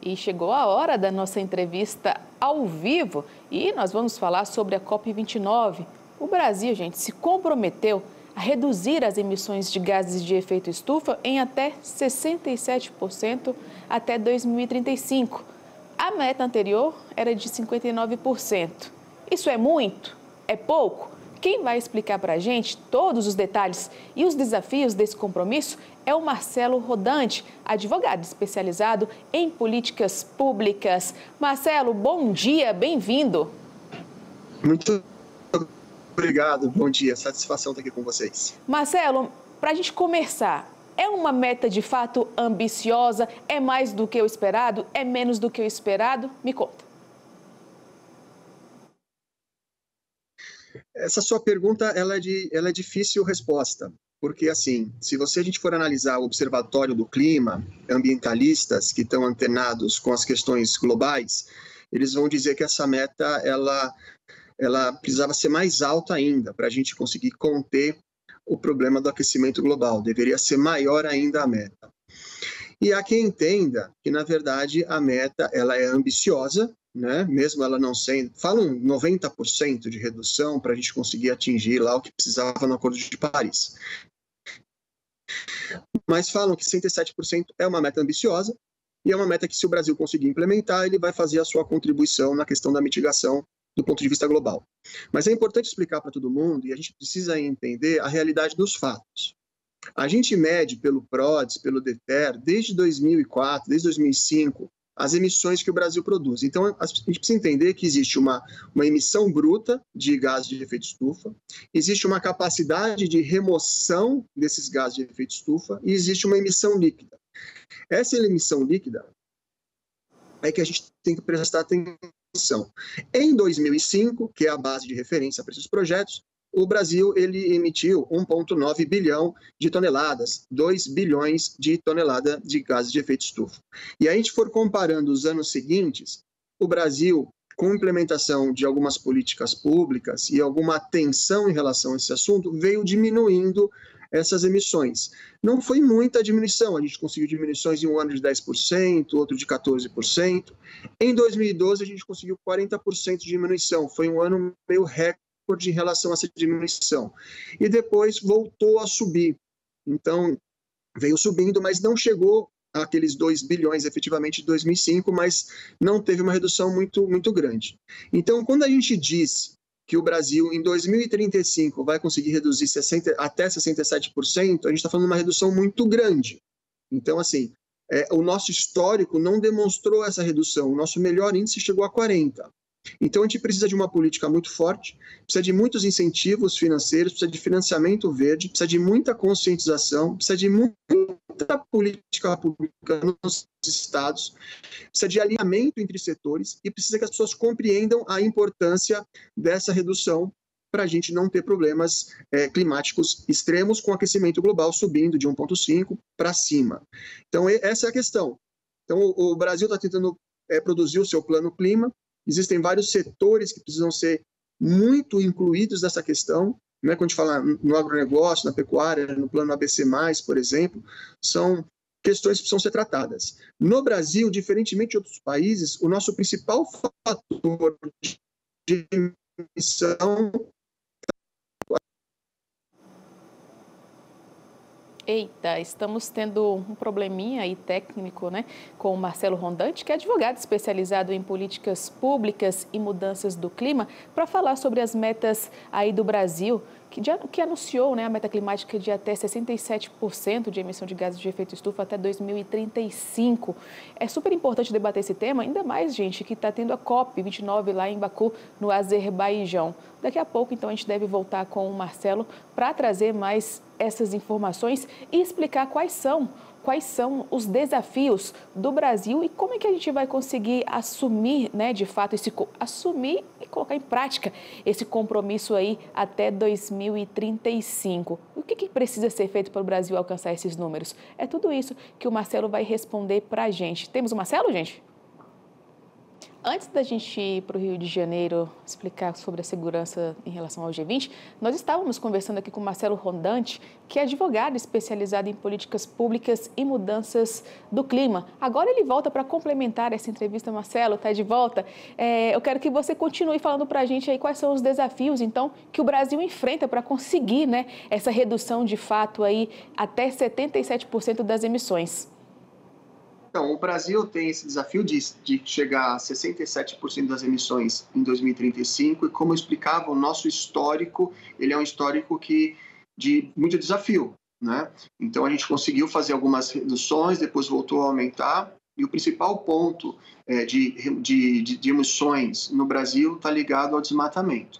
E chegou a hora da nossa entrevista ao vivo e nós vamos falar sobre a COP29. O Brasil, gente, se comprometeu a reduzir as emissões de gases de efeito estufa em até 67% até 2035. A meta anterior era de 59%. Isso é muito? É pouco? Quem vai explicar para a gente todos os detalhes e os desafios desse compromisso é o Marcelo Rodante, advogado especializado em políticas públicas. Marcelo, bom dia, bem-vindo. Muito obrigado, bom dia, satisfação estar aqui com vocês. Marcelo, para a gente começar, é uma meta de fato ambiciosa? É mais do que o esperado? É menos do que o esperado? Me conta. Essa sua pergunta ela é difícil resposta, porque assim, se a gente for analisar o Observatório do Clima, ambientalistas que estão antenados com as questões globais, eles vão dizer que essa meta ela precisava ser mais alta ainda para a gente conseguir conter o problema do aquecimento global, deveria ser maior ainda a meta. E há quem entenda que, na verdade, a meta ela é ambiciosa, né? Mesmo ela não sendo, falam 90% de redução para a gente conseguir atingir lá o que precisava no Acordo de Paris. Mas falam que 67% é uma meta ambiciosa e é uma meta que, se o Brasil conseguir implementar, ele vai fazer a sua contribuição na questão da mitigação do ponto de vista global. Mas é importante explicar para todo mundo, e a gente precisa entender a realidade dos fatos. A gente mede pelo PRODES, pelo DETER, desde 2004, desde 2005, as emissões que o Brasil produz. Então, a gente precisa entender que existe uma emissão bruta de gases de efeito estufa, existe uma capacidade de remoção desses gases de efeito estufa e existe uma emissão líquida. Essa emissão líquida é que a gente tem que prestar atenção. Em 2005, que é a base de referência para esses projetos, o Brasil ele emitiu 1,9 bilhão de toneladas, 2 bilhões de toneladas de gases de efeito estufa. E a gente for comparando os anos seguintes, o Brasil, com implementação de algumas políticas públicas e alguma atenção em relação a esse assunto, veio diminuindo essas emissões. Não foi muita diminuição, a gente conseguiu diminuições em um ano de 10%, outro de 14%. Em 2012, a gente conseguiu 40% de diminuição, foi um ano meio recorde em relação a essa diminuição. E depois voltou a subir. Então, veio subindo, mas não chegou àqueles 2 bilhões efetivamente de 2005, mas não teve uma redução muito grande. Então, quando a gente diz que o Brasil, em 2035, vai conseguir reduzir até 67%, a gente está falando de uma redução muito grande. Então, assim, o nosso histórico não demonstrou essa redução. O nosso melhor índice chegou a 40%. Então, a gente precisa de uma política muito forte, precisa de muitos incentivos financeiros, precisa de financiamento verde, precisa de muita conscientização, precisa de muita política pública nos estados, precisa de alinhamento entre setores e precisa que as pessoas compreendam a importância dessa redução para a gente não ter problemas climáticos extremos com o aquecimento global subindo de 1,5 para cima. Então, essa é a questão. Então, o Brasil está tentando produzir o seu plano clima. Existem vários setores que precisam ser muito incluídos nessa questão, né? Quando a gente fala no agronegócio, na pecuária, no plano ABC+, por exemplo, são questões que precisam ser tratadas. No Brasil, diferentemente de outros países, o nosso principal fator de emissão... Eita, estamos tendo um probleminha aí técnico, né, com o Marcelo Rodante, que é advogado especializado em políticas públicas e mudanças do clima, para falar sobre as metas aí do Brasil, que anunciou, né, a meta climática de até 67% de emissão de gases de efeito estufa até 2035. É super importante debater esse tema, ainda mais, gente, que está tendo a COP29 lá em Baku, no Azerbaijão. Daqui a pouco, então, a gente deve voltar com o Marcelo para trazer mais essas informações e explicar quais são os desafios do Brasil e como é que a gente vai conseguir assumir, né, de fato, assumir e colocar em prática esse compromisso aí até 2035. O que precisa ser feito para o Brasil alcançar esses números? É tudo isso que o Marcelo vai responder para a gente. Temos o Marcelo, gente? Antes da gente ir para o Rio de Janeiro explicar sobre a segurança em relação ao G20, nós estávamos conversando aqui com Marcelo Rondante, que é advogado especializado em políticas públicas e mudanças do clima. Agora ele volta para complementar essa entrevista. Marcelo, está de volta. Eu quero que você continue falando para a gente aí quais são os desafios, então, que o Brasil enfrenta para conseguir, né, essa redução de fato aí até 77% das emissões. Então, o Brasil tem esse desafio de chegar a 67% das emissões em 2035 e, como eu explicava, o nosso histórico, ele é um histórico de muito desafio, né? Então, a gente conseguiu fazer algumas reduções, depois voltou a aumentar, e o principal ponto de emissões no Brasil está ligado ao desmatamento.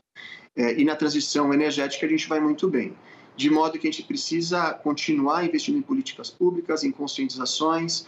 E na transição energética a gente vai muito bem. De modo que a gente precisa continuar investindo em políticas públicas, em conscientizações,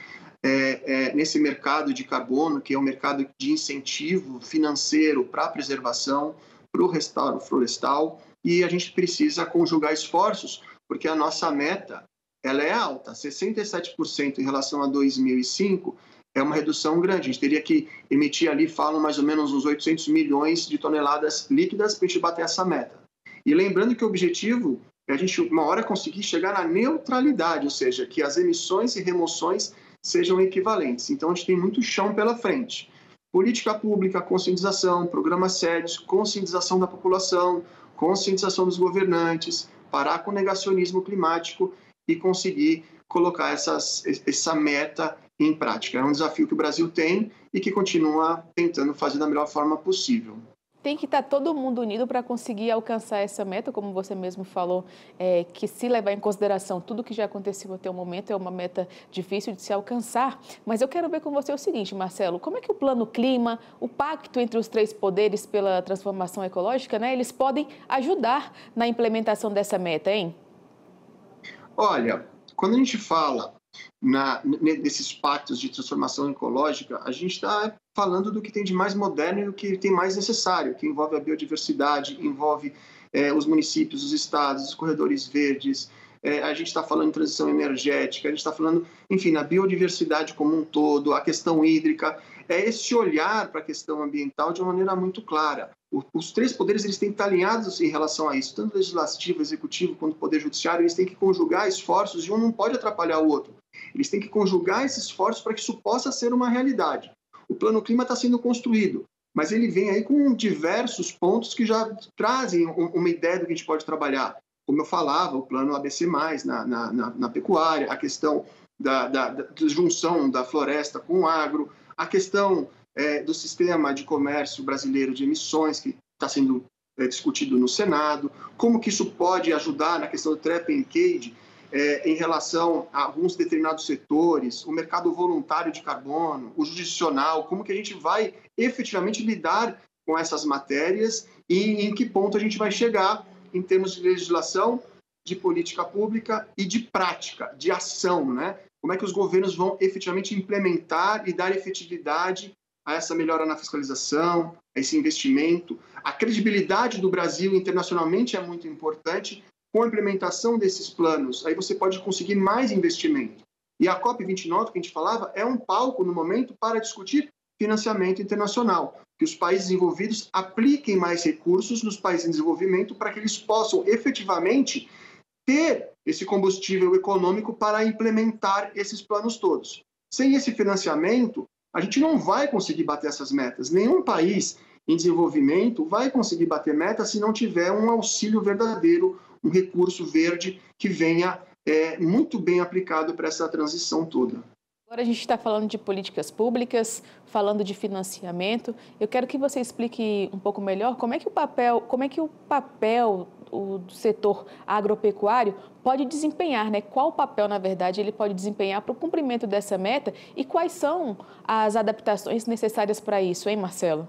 nesse mercado de carbono, que é um mercado de incentivo financeiro para a preservação, para o restauro florestal, e a gente precisa conjugar esforços, porque a nossa meta ela é alta, 67% em relação a 2005, é uma redução grande. A gente teria que emitir ali, falam mais ou menos uns 800 milhões de toneladas líquidas para a gente bater essa meta. E lembrando que o objetivo é a gente, uma hora, conseguir chegar na neutralidade, ou seja, que as emissões e remoções sejam equivalentes. Então, a gente tem muito chão pela frente. Política pública, conscientização, programas sérios, conscientização da população, conscientização dos governantes, parar com o negacionismo climático e conseguir colocar essa meta em prática. É um desafio que o Brasil tem e que continua tentando fazer da melhor forma possível. Tem que estar todo mundo unido para conseguir alcançar essa meta, como você mesmo falou, que se levar em consideração tudo que já aconteceu até o momento, é uma meta difícil de se alcançar. Mas eu quero ver com você o seguinte, Marcelo, como é que o Plano Clima, o pacto entre os três poderes pela transformação ecológica, né, eles podem ajudar na implementação dessa meta, hein? Olha, quando a gente fala nesses pactos de transformação ecológica, a gente está falando do que tem de mais moderno e do que tem mais necessário, que envolve a biodiversidade, envolve os municípios, os estados, os corredores verdes, a gente está falando em transição energética, a gente está falando, enfim, na biodiversidade como um todo, a questão hídrica, esse olhar para a questão ambiental de uma maneira muito clara. Os três poderes eles têm que estar alinhados em relação a isso, tanto o legislativo, o executivo quanto o poder judiciário, eles têm que conjugar esforços e um não pode atrapalhar o outro. Eles têm que conjugar esses esforços para que isso possa ser uma realidade. O Plano Clima está sendo construído, mas ele vem aí com diversos pontos que já trazem uma ideia do que a gente pode trabalhar. Como eu falava, o plano ABC+, na pecuária, a questão da junção da floresta com o agro, a questão do sistema de comércio brasileiro de emissões, que está sendo discutido no Senado, como que isso pode ajudar na questão do trap and cage, em relação a alguns determinados setores, o mercado voluntário de carbono, o jurisdicional, como que a gente vai efetivamente lidar com essas matérias e em que ponto a gente vai chegar em termos de legislação, de política pública e de prática, de ação, né? Como é que os governos vão efetivamente implementar e dar efetividade a essa melhora na fiscalização, a esse investimento. A credibilidade do Brasil internacionalmente é muito importante. Com a implementação desses planos, aí você pode conseguir mais investimento. E a COP29, que a gente falava, é um palco no momento para discutir financiamento internacional, que os países desenvolvidos apliquem mais recursos nos países em desenvolvimento para que eles possam efetivamente ter esse combustível econômico para implementar esses planos todos. Sem esse financiamento, a gente não vai conseguir bater essas metas. Nenhum país em desenvolvimento vai conseguir bater metas se não tiver um auxílio verdadeiro, um recurso verde que venha muito bem aplicado para essa transição toda. Agora a gente está falando de políticas públicas, falando de financiamento. Eu quero que você explique um pouco melhor como é que o papel do setor agropecuário pode desempenhar, né? Qual papel, na verdade, ele pode desempenhar para o cumprimento dessa meta e quais são as adaptações necessárias para isso, hein, Marcelo?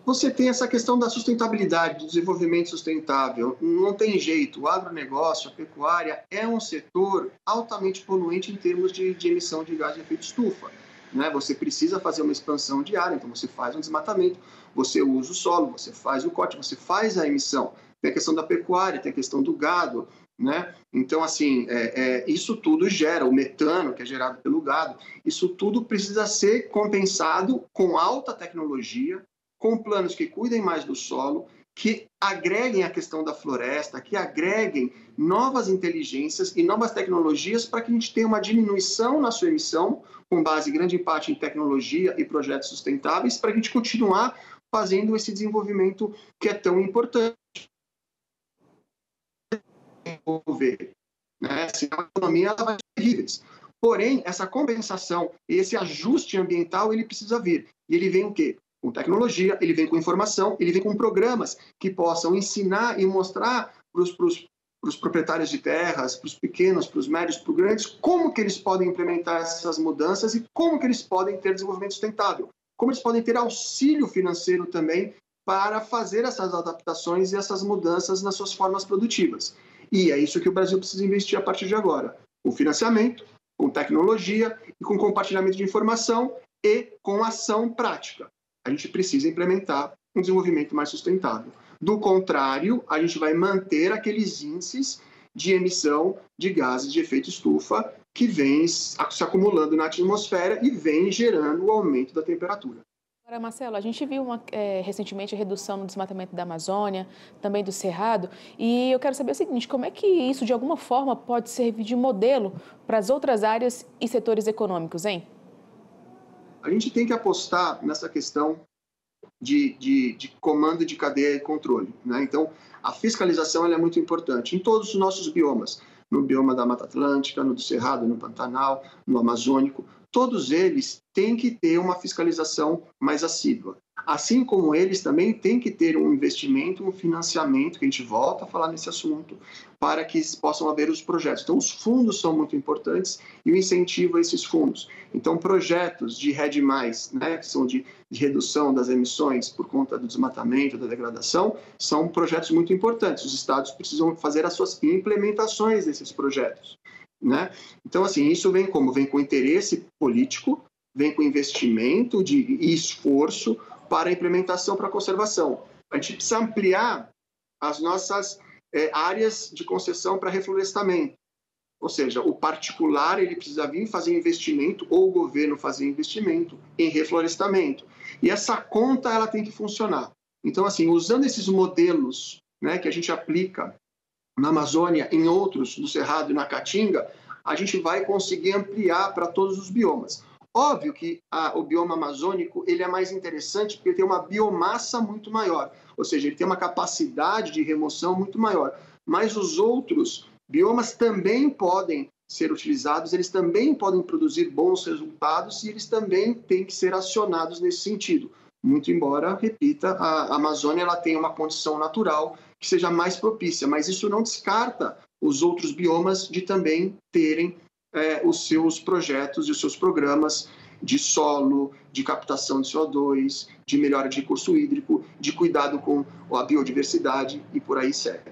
Você tem essa questão da sustentabilidade, do desenvolvimento sustentável. Não tem jeito, o agronegócio, a pecuária é um setor altamente poluente em termos de emissão de gás de efeito estufa. Né? Você precisa fazer uma expansão de área, então você faz um desmatamento, você usa o solo, você faz o corte, você faz a emissão. Tem a questão da pecuária, tem a questão do gado, né? Então, assim, isso tudo gera, o metano que é gerado pelo gado, isso tudo precisa ser compensado com alta tecnologia, com planos que cuidem mais do solo, que agreguem a questão da floresta, que agreguem novas inteligências e novas tecnologias para que a gente tenha uma diminuição na sua emissão, com base em grande parte em tecnologia e projetos sustentáveis, para a gente continuar fazendo esse desenvolvimento que é tão importante. Né? Senão a economia ela vai ser terríveis. Porém, essa compensação, esse ajuste ambiental, ele precisa vir. E ele vem o quê? Com tecnologia, ele vem com informação, ele vem com programas que possam ensinar e mostrar para os proprietários de terras, para os pequenos, para os médios, para os grandes, como que eles podem implementar essas mudanças e como que eles podem ter desenvolvimento sustentável, como eles podem ter auxílio financeiro também para fazer essas adaptações e essas mudanças nas suas formas produtivas. E é isso que o Brasil precisa investir a partir de agora, com financiamento, com tecnologia e com compartilhamento de informação e com ação prática. A gente precisa implementar um desenvolvimento mais sustentável. Do contrário, a gente vai manter aqueles índices de emissão de gases de efeito estufa que vêm se acumulando na atmosfera e vêm gerando o aumento da temperatura. Agora, Marcelo, a gente viu recentemente a redução no desmatamento da Amazônia, também do Cerrado, e eu quero saber o seguinte, como é que isso, de alguma forma, pode servir de modelo para as outras áreas e setores econômicos, hein? A gente tem que apostar nessa questão de comando de cadeia e controle, né? Então, a fiscalização ela é muito importante em todos os nossos biomas, no bioma da Mata Atlântica, no do Cerrado, no Pantanal, no Amazônico, todos eles têm que ter uma fiscalização mais assídua. Assim como eles também têm que ter um investimento, um financiamento, que a gente volta a falar nesse assunto, para que possam haver os projetos. Então, os fundos são muito importantes e o incentivo a esses fundos. Então, projetos de RED+, né, que são de redução das emissões por conta do desmatamento, da degradação, são projetos muito importantes. Os estados precisam fazer as suas implementações desses projetos, né? Então, assim, isso vem como? Vem com interesse político, vem com investimento e esforço para a implementação, para a conservação. A gente precisa ampliar as nossas áreas de concessão para reflorestamento. Ou seja, o particular ele precisa vir fazer investimento, ou o governo fazer investimento em reflorestamento. E essa conta ela tem que funcionar. Então, assim, usando esses modelos, né, que a gente aplica na Amazônia, em outros, no Cerrado e na Caatinga, a gente vai conseguir ampliar para todos os biomas. Óbvio que o bioma amazônico ele é mais interessante porque ele tem uma biomassa muito maior, ou seja, ele tem uma capacidade de remoção muito maior. Mas os outros biomas também podem ser utilizados, eles também podem produzir bons resultados e eles também têm que ser acionados nesse sentido. Muito embora, repita, a Amazônia ela tem uma condição natural que seja mais propícia, mas isso não descarta os outros biomas de também terem os seus projetos e os seus programas de solo, de captação de CO2, de melhora de recurso hídrico, de cuidado com a biodiversidade e por aí segue.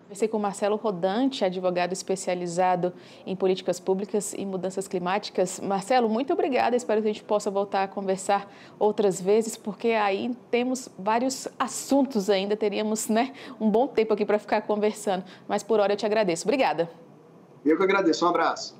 Conversei com Marcelo Rodante, advogado especializado em políticas públicas e mudanças climáticas. Marcelo, muito obrigada. Espero que a gente possa voltar a conversar outras vezes, porque aí temos vários assuntos ainda. Teríamos, né, um bom tempo aqui para ficar conversando. Mas por hora eu te agradeço. Obrigada. Eu que agradeço. Um abraço.